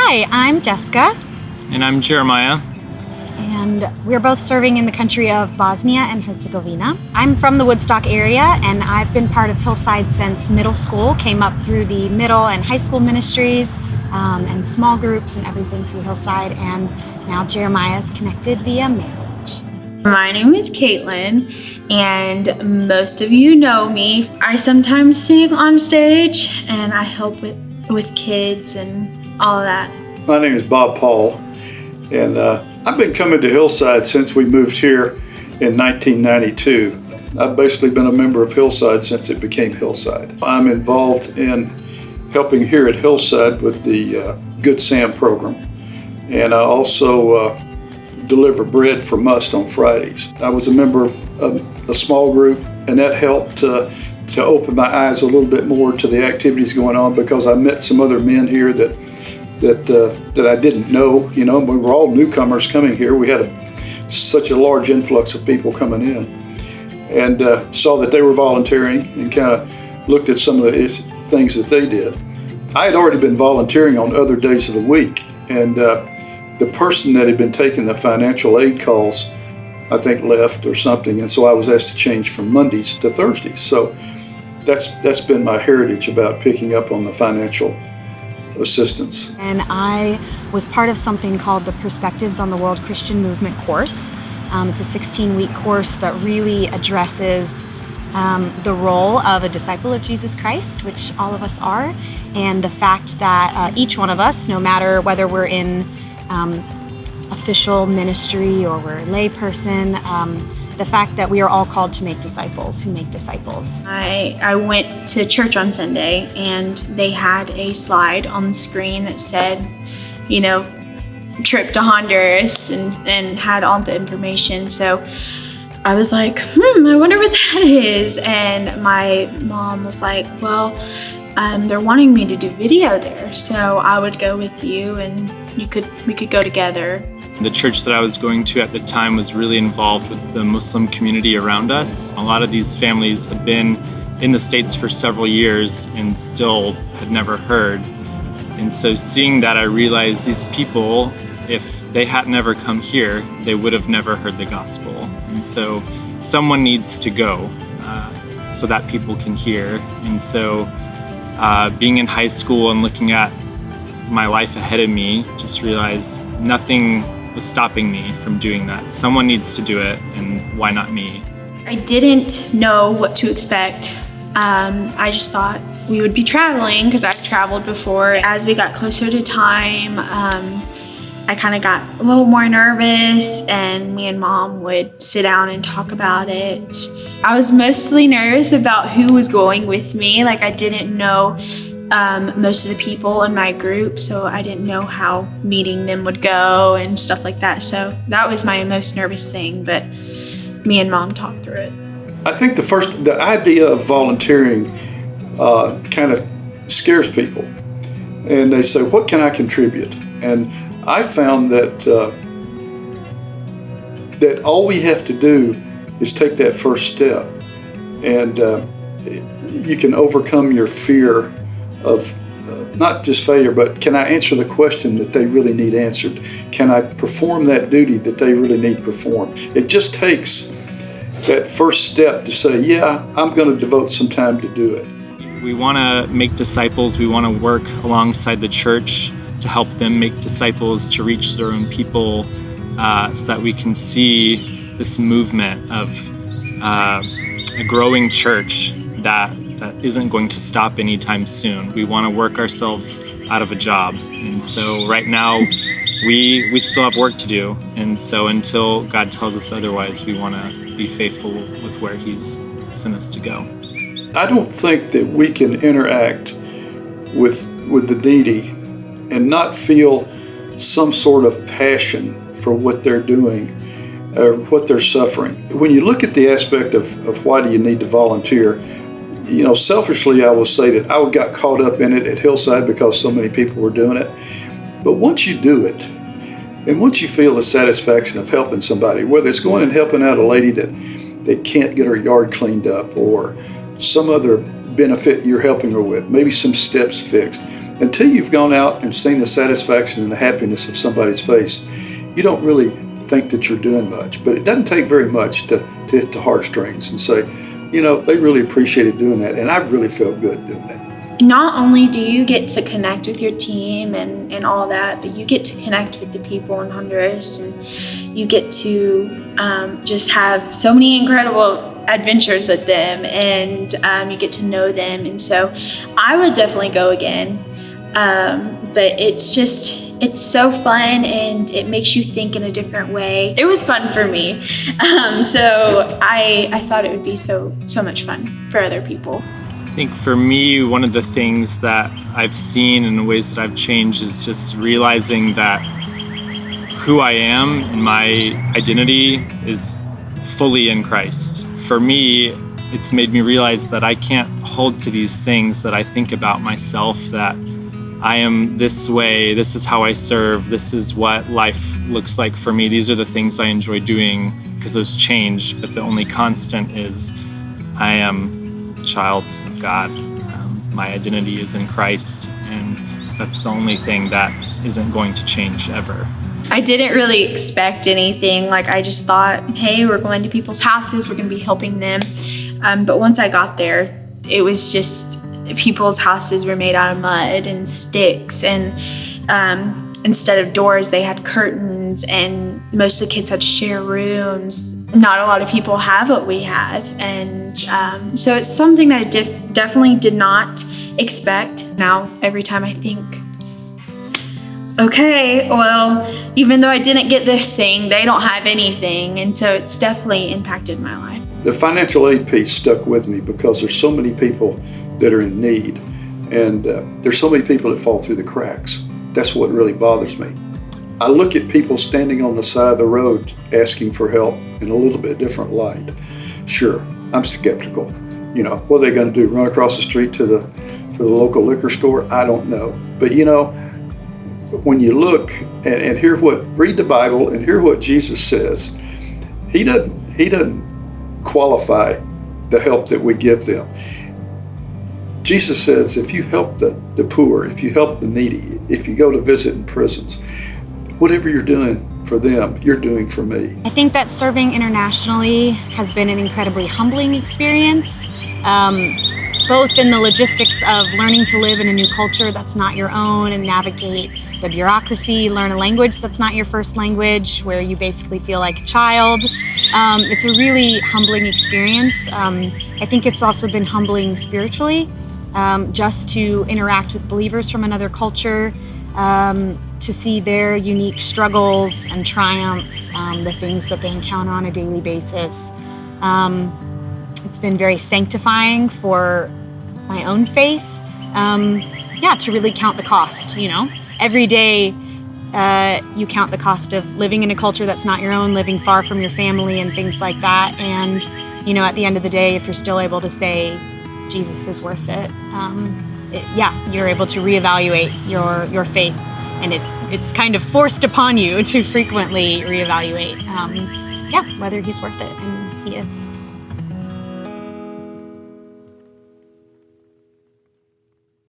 Hi, I'm Jessica. And I'm Jeremiah. And we're both serving in the country of Bosnia and Herzegovina. I'm from the Woodstock area, and I've been part of Hillside since middle school. Came up through the middle and high school ministries and small groups and everything through Hillside. And now Jeremiah's connected via marriage. My name is Caitlin, and most of you know me. I sometimes sing on stage, and I help with kids and all of that. My name is Bob Paul, and I've been coming to Hillside since we moved here in 1992. I've basically been a member of Hillside since it became Hillside. I'm involved in helping here at Hillside with the Good Sam program, and I also deliver bread for Must on Fridays. I was a member of a small group, and that helped to open my eyes a little bit more to the activities going on, because I met some other men here that I didn't know. You know, we were all newcomers coming here. We had such a large influx of people coming in, and saw that they were volunteering and kind of looked at some of the things that they did. I had already been volunteering on other days of the week, and the person that had been taking the financial aid calls, I think, left or something, and so I was asked to change from Mondays to Thursdays. So that's been my heritage about picking up on the financial assistance. And I was part of something called the Perspectives on the World Christian Movement course. It's a 16-week course that really addresses the role of a disciple of Jesus Christ, which all of us are, and the fact that each one of us, no matter whether we're in official ministry or we're a lay person, the fact that we are all called to make disciples who make disciples. I went to church on Sunday, and they had a slide on the screen that said, you know, trip to Honduras, and had all the information. So I was like, I wonder what that is. And my mom was like, well, they're wanting me to do video there, so I would go with you, and we could go together. The church that I was going to at the time was really involved with the Muslim community around us. A lot of these families had been in the States for several years and still had never heard. And so seeing that, I realized these people, if they had never come here, they would have never heard the gospel. And so someone needs to go so that people can hear. And so being in high school and looking at my life ahead of me, just realized nothing was stopping me from doing that. Someone needs to do it, and why not me? I didn't know what to expect. I just thought we would be traveling, because I've traveled before. As we got closer to time, I kind of got a little more nervous, and me and Mom would sit down and talk about it. I was mostly nervous about who was going with me. Like, I didn't know most of the people in my group, so I didn't know how meeting them would go and stuff like that. So that was my most nervous thing, but me and Mom talked through it. I think the idea of volunteering kind of scares people, and they say, what can I contribute? And I found that all we have to do is take that first step, and you can overcome your fear of not just failure, but can I answer the question that they really need answered? Can I perform that duty that they really need performed? It just takes that first step to say, yeah, I'm going to devote some time to do it. We want to make disciples. We want to work alongside the church to help them make disciples, to reach their own people, so that we can see this movement of a growing church that isn't going to stop anytime soon. We want to work ourselves out of a job. And so right now, we still have work to do. And so until God tells us otherwise, we want to be faithful with where He's sent us to go. I don't think that we can interact with the needy and not feel some sort of passion for what they're doing or what they're suffering. When you look at the aspect of why do you need to volunteer, you know, selfishly, I will say that I got caught up in it at Hillside because so many people were doing it. But once you do it, and once you feel the satisfaction of helping somebody, whether it's going and helping out a lady that can't get her yard cleaned up, or some other benefit you're helping her with, maybe some steps fixed, until you've gone out and seen the satisfaction and the happiness of somebody's face, you don't really think that you're doing much. But it doesn't take very much to hit the heartstrings and say, you know, they really appreciated doing that, and I really felt good doing it. Not only do you get to connect with your team and all that, but you get to connect with the people in Honduras, and you get to just have so many incredible adventures with them, and you get to know them. And so I would definitely go again. But it's so fun, and it makes you think in a different way. It was fun for me. So I thought it would be so much fun for other people. I think for me, one of the things that I've seen in the ways that I've changed is just realizing that who I am and my identity is fully in Christ. For me, it's made me realize that I can't hold to these things that I think about myself, that I am this way, this is how I serve, this is what life looks like for me. These are the things I enjoy doing, because those change, but the only constant is I am a child of God. My identity is in Christ, and that's the only thing that isn't going to change ever. I didn't really expect anything. Like, I just thought, hey, we're going to people's houses, we're going to be helping them. But once I got there, it was just people's houses were made out of mud and sticks, and instead of doors, they had curtains, and most of the kids had to share rooms. Not a lot of people have what we have, and so it's something that I definitely did not expect. Now, every time I think, okay, well, even though I didn't get this thing, they don't have anything, and so it's definitely impacted my life. The financial aid piece stuck with me because there's so many people that are in need, and there's so many people that fall through the cracks. That's what really bothers me. I look at people standing on the side of the road asking for help in a little bit different light. Sure, I'm skeptical. You know, what are they going to do? Run across the street to the local liquor store? I don't know. But you know, when you look and read the Bible and hear what Jesus says, he doesn't qualify the help that we give them. Jesus says, if you help the poor, if you help the needy, if you go to visit in prisons, whatever you're doing for them, you're doing for me. I think that serving internationally has been an incredibly humbling experience, both in the logistics of learning to live in a new culture that's not your own and navigate the bureaucracy, learn a language that's not your first language, where you basically feel like a child. It's a really humbling experience. I think it's also been humbling spiritually, just to interact with believers from another culture, to see their unique struggles and triumphs, the things that they encounter on a daily basis. It's been very sanctifying for my own faith. To really count the cost, you know. Every day you count the cost of living in a culture that's not your own, living far from your family and things like that. And, you know, at the end of the day, if you're still able to say Jesus is worth it, you're able to reevaluate your faith. And it's kind of forced upon you to frequently reevaluate, whether he's worth it, and he is.